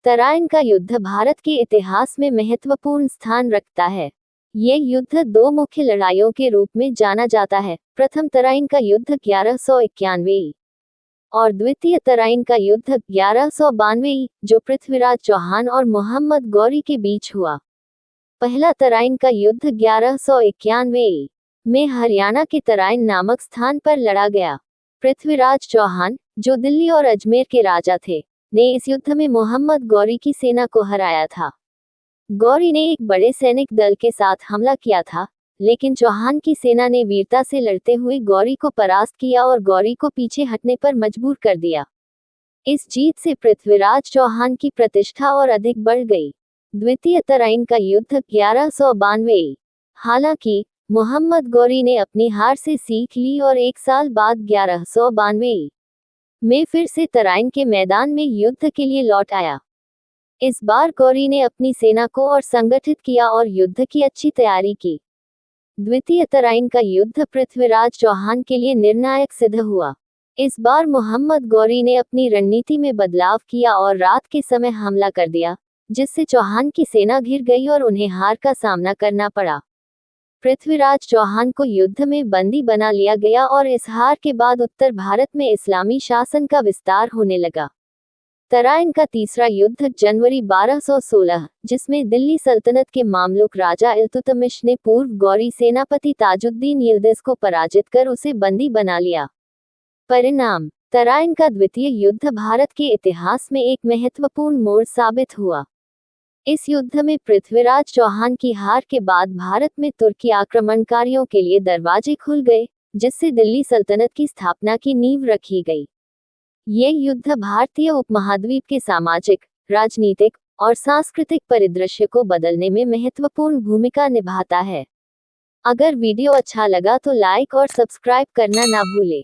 तराइन का युद्ध भारत के इतिहास में महत्वपूर्ण स्थान रखता है। ये युद्ध दो मुख्य लड़ाइयों के रूप में जाना जाता है। प्रथम तराइन का युद्ध 1191 और द्वितीय तराइन का युद्ध 1192 जो पृथ्वीराज चौहान और मोहम्मद गौरी के बीच हुआ। पहला तराइन का युद्ध 1191 में हरियाणा के तराइन नामक स्थान पर लड़ा गया। पृथ्वीराज चौहान, जो दिल्ली और अजमेर के राजा थे, ने इस युद्ध में मोहम्मद गौरी की सेना को हराया था। गौरी ने एक बड़े सैनिक दल के साथ हमला किया था, लेकिन चौहान की सेना ने वीरता से लड़ते हुए गौरी को परास्त किया और गौरी को पीछे हटने पर मजबूर कर दिया। इस जीत से पृथ्वीराज चौहान की प्रतिष्ठा और अधिक बढ़ गई। द्वितीय तराइन का युद्ध 1192। हालांकि मोहम्मद गौरी ने अपनी हार से सीख ली और एक साल बाद 1192 में फिर से तराइन के मैदान में युद्ध के लिए लौट आया। इस बार गौरी ने अपनी सेना को और संगठित किया और युद्ध की अच्छी तैयारी की। द्वितीय तराइन का युद्ध पृथ्वीराज चौहान के लिए निर्णायक सिद्ध हुआ। इस बार मोहम्मद गौरी ने अपनी रणनीति में बदलाव किया और रात के समय हमला कर दिया, जिससे चौहान की सेना घिर गई और उन्हें हार का सामना करना पड़ा। पृथ्वीराज चौहान को युद्ध में बंदी बना लिया गया और इस हार के बाद उत्तर भारत में इस्लामी शासन का विस्तार होने लगा। तराइन का तीसरा युद्ध जनवरी 1216, जिसमें दिल्ली सल्तनत के मामलुक राजा इल्तुतमिश ने पूर्व गौरी सेनापति ताजुद्दीन यिल्दिज को पराजित कर उसे बंदी बना लिया। परिणाम: तराइन का द्वितीय युद्ध भारत के इतिहास में एक महत्वपूर्ण मोड़ साबित हुआ। इस युद्ध में पृथ्वीराज चौहान की हार के बाद भारत में तुर्की आक्रमणकारियों के लिए दरवाजे खुल गए, जिससे दिल्ली सल्तनत की स्थापना की नींव रखी गई। ये युद्ध भारतीय उपमहाद्वीप के सामाजिक, राजनीतिक और सांस्कृतिक परिदृश्य को बदलने में महत्वपूर्ण भूमिका निभाता है। अगर वीडियो अच्छा लगा तो लाइक और सब्सक्राइब करना ना भूलें।